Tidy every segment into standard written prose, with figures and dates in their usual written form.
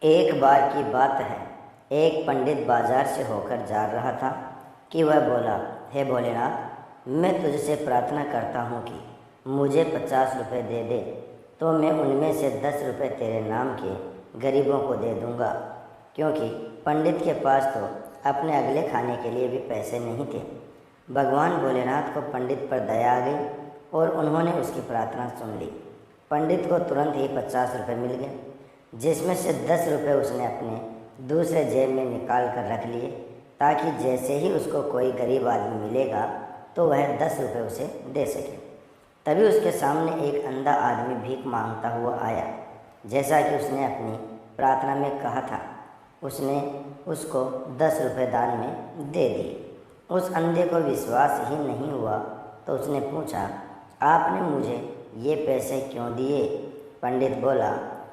एक बार की बात है, एक पंडित बाजार से होकर जा रहा था कि वह बोला, हे भोलेनाथ, मैं तुझसे प्रार्थना करता हूँ कि मुझे 50 रुपये दे दे, तो मैं उनमें से 10 रुपये तेरे नाम के गरीबों को दे दूँगा। क्योंकि पंडित के पास तो अपने अगले खाने के लिए भी पैसे नहीं थे। भगवान भोलेनाथ को पंडित पर दया आ गई और उन्होंने उसकी प्रार्थना सुन ली। पंडित को तुरंत ही 50 रुपये मिल गए, जिसमें से 10 रुपये उसने अपने दूसरे जेब में निकाल कर रख लिए, ताकि जैसे ही उसको कोई गरीब आदमी मिलेगा तो वह 10 रुपये उसे दे सके। तभी उसके सामने एक अंधा आदमी भीख मांगता हुआ आया। जैसा कि उसने अपनी प्रार्थना में कहा था, उसने उसको 10 रुपये दान में दे दिए। उस अंधे को विश्वास ही नहीं हुआ तो उसने पूछा, आपने मुझे ये पैसे क्यों दिए? पंडित बोला,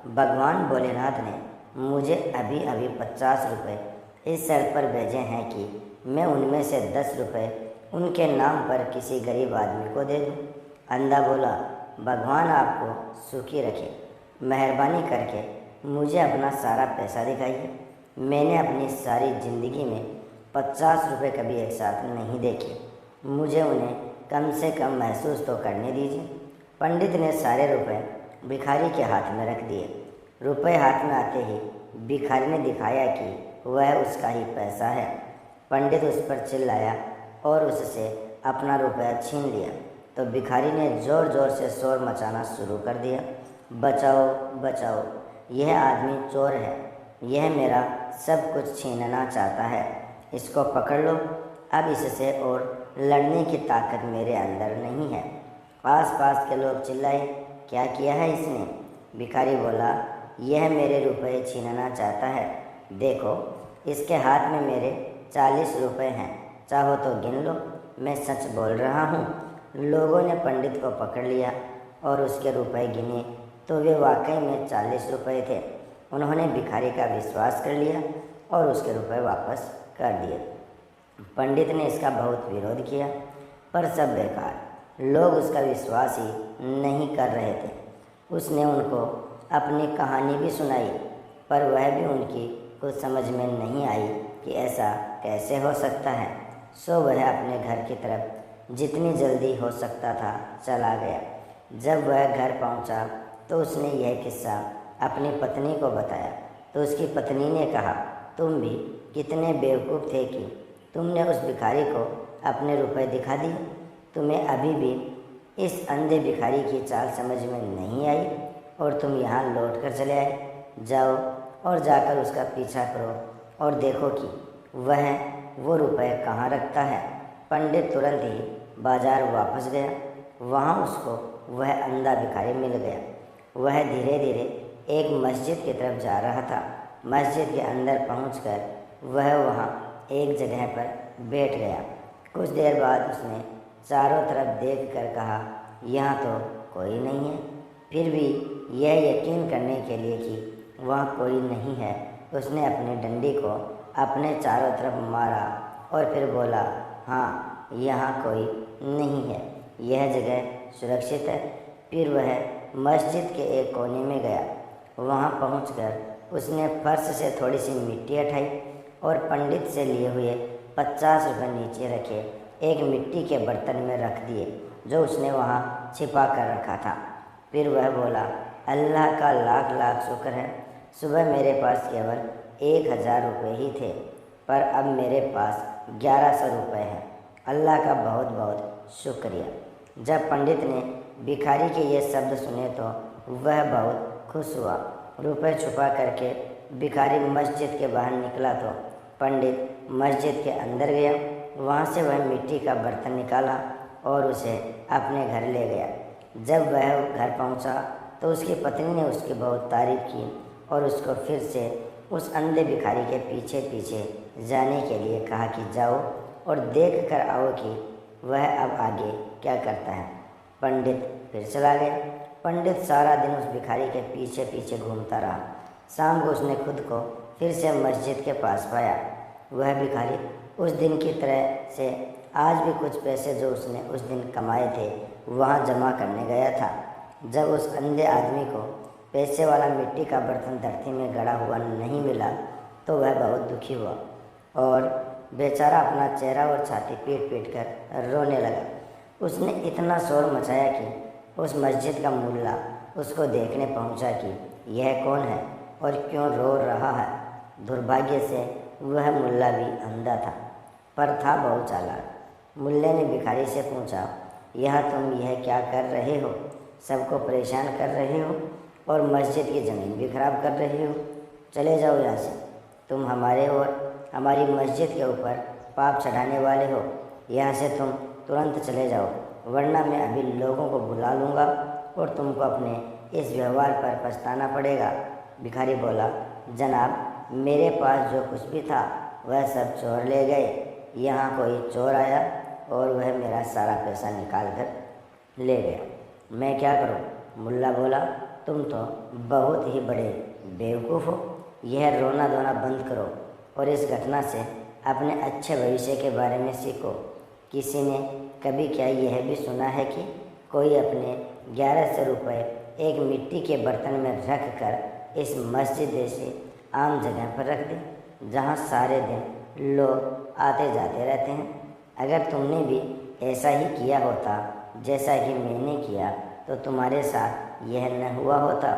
भगवान भोलेनाथ ने मुझे अभी अभी 50 रुपये इस शर्त पर भेजे हैं कि मैं उनमें से 10 रुपये उनके नाम पर किसी गरीब आदमी को दे दूं। अंधा बोला, भगवान आपको सुखी रखे, मेहरबानी करके मुझे अपना सारा पैसा दिखाइए। मैंने अपनी सारी ज़िंदगी में 50 रुपये कभी एक साथ नहीं देखे, मुझे उन्हें कम से कम महसूस तो करने दीजिए। पंडित ने सारे रुपए भिखारी के हाथ में रख दिए। रुपए हाथ में आते ही भिखारी ने दिखाया कि वह उसका ही पैसा है। पंडित उस पर चिल्लाया और उससे अपना रुपया छीन लिया तो भिखारी ने ज़ोर ज़ोर से शोर मचाना शुरू कर दिया, बचाओ बचाओ, यह आदमी चोर है, यह मेरा सब कुछ छीनना चाहता है, इसको पकड़ लो। अब इससे और लड़ने की ताकत मेरे अंदर नहीं है। आसपास के लोग चिल्लाए, क्या किया है इसने? भिखारी बोला, यह मेरे रुपए छीनना चाहता है। देखो, इसके हाथ में मेरे 40 रुपये हैं, चाहो तो गिन लो, मैं सच बोल रहा हूँ। लोगों ने पंडित को पकड़ लिया और उसके रुपए गिने तो वे वाकई में 40 रुपये थे। उन्होंने भिखारी का विश्वास कर लिया और उसके रुपए वापस कर दिए। पंडित ने इसका बहुत विरोध किया, पर सब बेकार, लोग उसका विश्वास ही नहीं कर रहे थे। उसने उनको अपनी कहानी भी सुनाई, पर वह भी उनकी कुछ समझ में नहीं आई कि ऐसा कैसे हो सकता है। सो वह अपने घर की तरफ जितनी जल्दी हो सकता था चला गया। जब वह घर पहुंचा तो उसने यह किस्सा अपनी पत्नी को बताया तो उसकी पत्नी ने कहा, तुम भी कितने बेवकूफ़ थे कि तुमने उस भिखारी को अपने रुपए दिखा दिए। तुम्हें अभी भी इस अंधे भिखारी की चाल समझ में नहीं आई और तुम यहाँ लौट कर चले आए। जाओ और जाकर उसका पीछा करो और देखो कि वह वो रुपए कहाँ रखता है। पंडित तुरंत ही बाजार वापस गया। वहाँ उसको वह अंधा भिखारी मिल गया। वह धीरे धीरे एक मस्जिद की तरफ जा रहा था। मस्जिद के अंदर पहुंचकर वह वहाँ एक जगह पर बैठ गया। कुछ देर बाद उसने चारों तरफ देखकर कहा, यहाँ तो कोई नहीं है। फिर भी यह यकीन करने के लिए कि वहाँ कोई नहीं है, उसने अपनी डंडी को अपने चारों तरफ मारा और फिर बोला, हाँ, यहाँ कोई नहीं है, यह जगह सुरक्षित है। फिर वह मस्जिद के एक कोने में गया। वहाँ पहुंचकर उसने फर्श से थोड़ी सी मिट्टी हटाई और पंडित से लिए हुए 50 रुपये नीचे रखे एक मिट्टी के बर्तन में रख दिए जो उसने वहाँ छिपा कर रखा था। फिर वह बोला, अल्लाह का लाख लाख शुक्र है, सुबह मेरे पास केवल 1000 रुपये ही थे, पर अब मेरे पास 1100 रुपये हैं। अल्लाह का बहुत बहुत शुक्रिया। जब पंडित ने भिखारी के ये शब्द सुने तो वह बहुत खुश हुआ। रुपए छुपा करके भिखारी मस्जिद के बाहर निकला तो पंडित मस्जिद के अंदर गया। वहाँ से वह मिट्टी का बर्तन निकाला और उसे अपने घर ले गया। जब वह घर पहुँचा तो उसकी पत्नी ने उसकी बहुत तारीफ की और उसको फिर से उस अंधे भिखारी के पीछे पीछे जाने के लिए कहा कि जाओ और देख कर आओ कि वह अब आगे क्या करता है। पंडित फिर चला गया। पंडित सारा दिन उस भिखारी के पीछे पीछे घूमता रहा। शाम को उसने खुद को फिर से मस्जिद के पास पाया। वह भिखारी उस दिन की तरह से आज भी कुछ पैसे जो उसने उस दिन कमाए थे वहाँ जमा करने गया था। जब उस अंधे आदमी को पैसे वाला मिट्टी का बर्तन धरती में गड़ा हुआ नहीं मिला तो वह बहुत दुखी हुआ और बेचारा अपना चेहरा और छाती पीट पीट कर रोने लगा। उसने इतना शोर मचाया कि उस मस्जिद का मुल्ला उसको देखने पहुंचा कि यह कौन है और क्यों रो रहा है। दुर्भाग्य से वह मुल्ला भी अंधा था, पर था बहुत चालाक। मुल्ले ने भिखारी से पूछा, यह तुम यह क्या कर रहे हो? सबको परेशान कर रहे हो और मस्जिद की ज़मीन भी खराब कर रहे हो। चले जाओ यहाँ से, तुम हमारे और हमारी मस्जिद के ऊपर पाप चढ़ाने वाले हो। यहाँ से तुम तुरंत चले जाओ, वरना मैं अभी लोगों को बुला लूँगा और तुमको अपने इस व्यवहार पर पछताना पड़ेगा। भिखारी बोला, जनाब, मेरे पास जो कुछ भी था वह सब चोर ले गए। यहाँ कोई चोर आया और वह मेरा सारा पैसा निकाल कर ले गया। मैं क्या करूँ? मुल्ला बोला, तुम तो बहुत ही बड़े बेवकूफ़ हो। यह रोना धोना बंद करो और इस घटना से अपने अच्छे भविष्य के बारे में सीखो। किसी ने कभी क्या यह भी सुना है कि कोई अपने 1100 रुपये एक मिट्टी के बर्तन में रख कर इस मस्जिद जैसी आम जगह पर रख दे, जहाँ सारे दिन लोग आते जाते रहते हैं? अगर तुमने भी ऐसा ही किया होता जैसा कि मैंने किया तो तुम्हारे साथ यह न हुआ होता।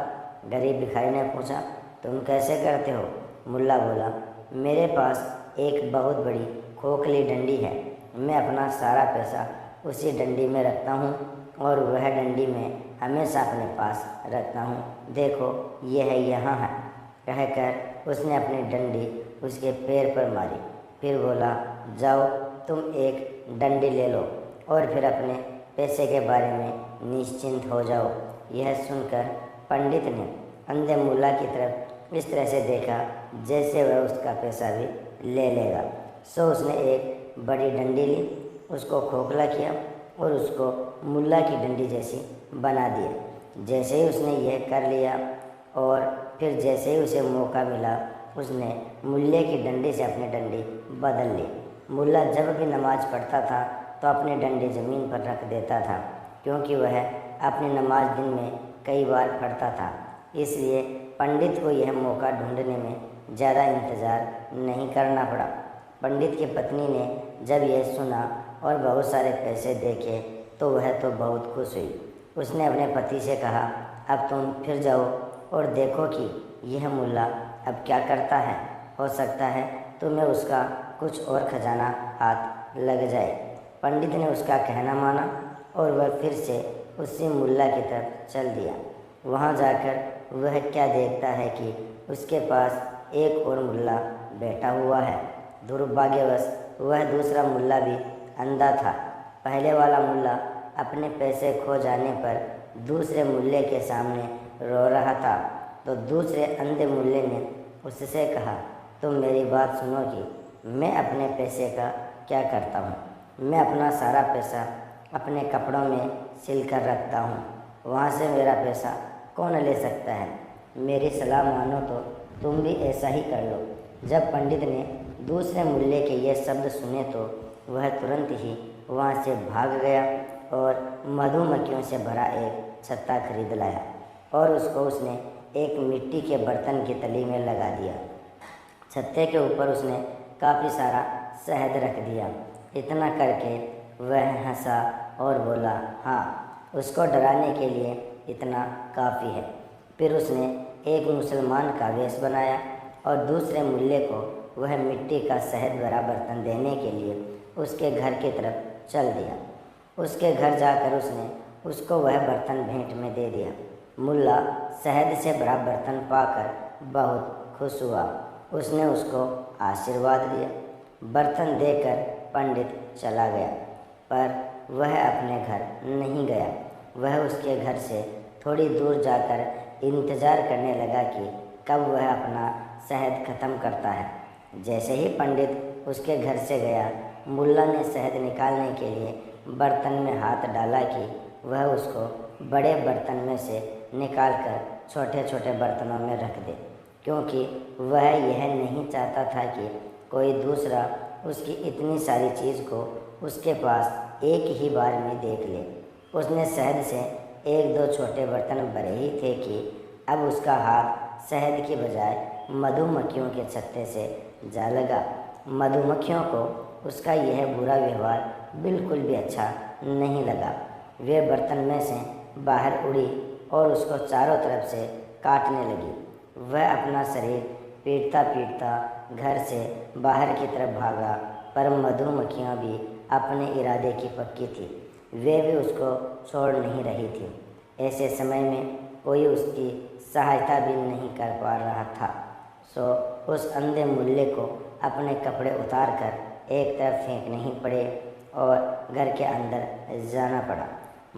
गरीब भिखारी ने पूछा, तुम कैसे करते हो? मुल्ला बोला, मेरे पास एक बहुत बड़ी खोखली डंडी है। मैं अपना सारा पैसा उसी डंडी में रखता हूँ और वह डंडी में हमेशा अपने पास रखता हूँ। देखो, यह यहाँ है। कहकर उसने अपनी डंडी उसके पैर पर मारी। फिर बोला, जाओ तुम एक डंडी ले लो और फिर अपने पैसे के बारे में निश्चिंत हो जाओ। यह सुनकर पंडित ने अंधे मुल्ला की तरफ इस तरह से देखा जैसे वह उसका पैसा भी ले लेगा। सो उसने एक बड़ी डंडी ली, उसको खोखला किया और उसको मुल्ला की डंडी जैसी बना दिया। जैसे ही उसने यह कर लिया और फिर जैसे ही उसे मौका मिला, उसने मुल्ले की डंडी से अपनी डंडी बदल ली। मुल्ला जब भी नमाज पढ़ता था तो अपनी डंडी ज़मीन पर रख देता था, क्योंकि वह अपनी नमाज दिन में कई बार पढ़ता था। इसलिए पंडित को यह मौका ढूंढने में ज़्यादा इंतज़ार नहीं करना पड़ा। पंडित की पत्नी ने जब यह सुना और बहुत सारे पैसे देखे तो वह तो बहुत खुश हुई। उसने अपने पति से कहा, अब तुम फिर जाओ और देखो कि यह मुल्ला अब क्या करता है। हो सकता है तुम्हें उसका कुछ और खजाना हाथ लग जाए। पंडित ने उसका कहना माना और वह फिर से उसी मुल्ला की तरफ चल दिया। वहाँ जाकर वह क्या देखता है कि उसके पास एक और मुल्ला बैठा हुआ है। दुर्भाग्यवश वह दूसरा मुल्ला भी अंधा था। पहले वाला मुल्ला अपने पैसे खो जाने पर दूसरे मुल्ले के सामने रो रहा था, तो दूसरे अंधे मुल्ले ने उससे कहा, तुम मेरी बात सुनो कि मैं अपने पैसे का क्या करता हूँ। मैं अपना सारा पैसा अपने कपड़ों में सिल कर रखता हूँ। वहाँ से मेरा पैसा कौन ले सकता है? मेरी सलाह मानो तो तुम भी ऐसा ही कर लो। जब पंडित ने दूसरे मुल्ले के ये शब्द सुने तो वह तुरंत ही वहाँ से भाग गया और मधुमक्खियों से भरा एक छत्ता खरीद लाया और उसको उसने एक मिट्टी के बर्तन की तली में लगा दिया। छत्ते के ऊपर उसने काफ़ी सारा शहद रख दिया। इतना करके वह हंसा और बोला, हाँ, उसको डराने के लिए इतना काफ़ी है। फिर उसने एक मुसलमान का वेश बनाया और दूसरे मुल्ले को वह मिट्टी का शहद भरा बर्तन देने के लिए उसके घर की तरफ चल दिया। उसके घर जाकर उसने उसको वह बर्तन भेंट में दे दिया। मुल्ला शहद से भरा बर्तन पाकर बहुत खुश हुआ। उसने उसको आशीर्वाद दिया। बर्तन देकर पंडित चला गया, पर वह अपने घर नहीं गया। वह उसके घर से थोड़ी दूर जाकर इंतज़ार करने लगा कि कब वह अपना शहद ख़त्म करता है। जैसे ही पंडित उसके घर से गया, मुल्ला ने शहद निकालने के लिए बर्तन में हाथ डाला कि वह उसको बड़े बर्तन में से निकालकर छोटे छोटे बर्तनों में रख दे, क्योंकि वह यह नहीं चाहता था कि कोई दूसरा उसकी इतनी सारी चीज़ को उसके पास एक ही बार में देख ले। उसने शहद से एक दो छोटे बर्तन भरे ही थे कि अब उसका हाथ शहद के बजाय मधुमक्खियों के छत्ते से जा लगा। मधुमक्खियों को उसका यह बुरा व्यवहार बिल्कुल भी अच्छा नहीं लगा। वे बर्तन में से बाहर उड़ी और उसको चारों तरफ से काटने लगी। वह अपना शरीर पीटता पीटता घर से बाहर की तरफ भागा, पर मधुमक्खियाँ भी अपने इरादे की पक्की थी। वे भी उसको छोड़ नहीं रही थी। ऐसे समय में कोई उसकी सहायता भी नहीं कर पा रहा था। सो उस अंधे मुल्ले को अपने कपड़े उतार कर एक तरफ फेंकने ही पड़े और घर के अंदर जाना पड़ा।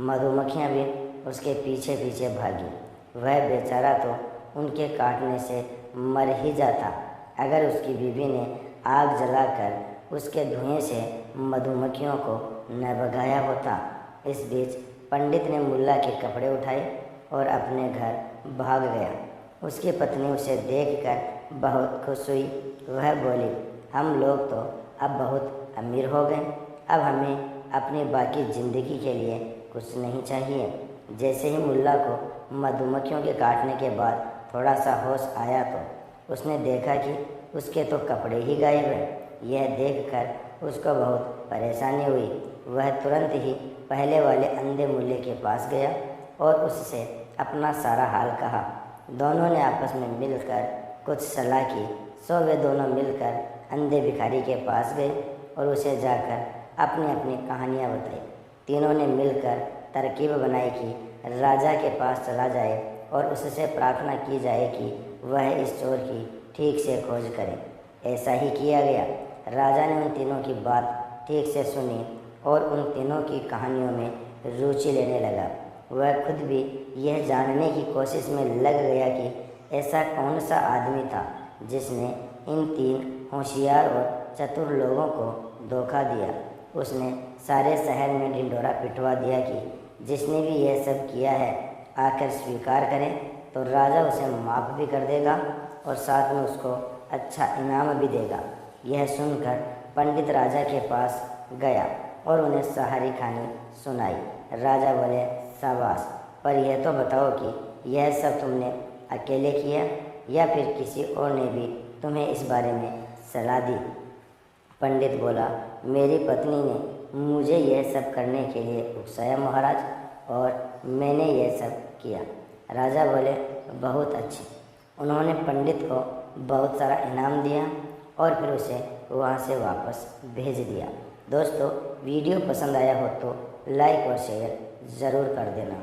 मधुमक्खियाँ भी उसके पीछे पीछे भागी। वह बेचारा तो उनके काटने से मर ही जाता अगर उसकी बीवी ने आग जलाकर उसके धुएं से मधुमक्खियों को न भगाया होता। इस बीच पंडित ने मुल्ला के कपड़े उठाए और अपने घर भाग गया। उसकी पत्नी उसे देखकर बहुत खुश हुई। वह बोली, हम लोग तो अब बहुत अमीर हो गए, अब हमें अपनी बाकी ज़िंदगी के लिए कुछ नहीं चाहिए। जैसे ही मुल्ला को मधुमक्खियों के काटने के बाद थोड़ा सा होश आया तो उसने देखा कि उसके तो कपड़े ही गायब हैं। यह देखकर उसको बहुत परेशानी हुई। वह तुरंत ही पहले वाले अंधे मुल्ले के पास गया और उससे अपना सारा हाल कहा। दोनों ने आपस में मिलकर कुछ सलाह की। सो वे दोनों मिलकर अंधे भिखारी के पास गए और उसे जाकर अपनी अपनी कहानियाँ बताई। तीनों ने मिलकर तरकीब बनाई कि राजा के पास चला जाए और उससे प्रार्थना की जाए कि वह इस चोर की ठीक से खोज करे। ऐसा ही किया गया। राजा ने उन तीनों की बात ठीक से सुनी और उन तीनों की कहानियों में रुचि लेने लगा। वह खुद भी यह जानने की कोशिश में लग गया कि ऐसा कौन सा आदमी था जिसने इन तीन होशियार और चतुर लोगों को धोखा दिया। उसने सारे शहर में ढिंढोरा पिटवा दिया कि जिसने भी यह सब किया है आकर स्वीकार करे तो राजा उसे माफ़ भी कर देगा और साथ में उसको अच्छा इनाम भी देगा। यह सुनकर पंडित राजा के पास गया और उन्हें सारी कहानी सुनाई। राजा बोले, शाबाश, पर यह तो बताओ कि यह सब तुमने अकेले किया या फिर किसी और ने भी तुम्हें इस बारे में सलाह दी? पंडित बोला, मेरी पत्नी ने मुझे यह सब करने के लिए उकसाया महाराज, और मैंने यह सब किया। राजा बोले, बहुत अच्छे। उन्होंने पंडित को बहुत सारा इनाम दिया और फिर उसे वहाँ से वापस भेज दिया। दोस्तों, वीडियो पसंद आया हो तो लाइक और शेयर ज़रूर कर देना।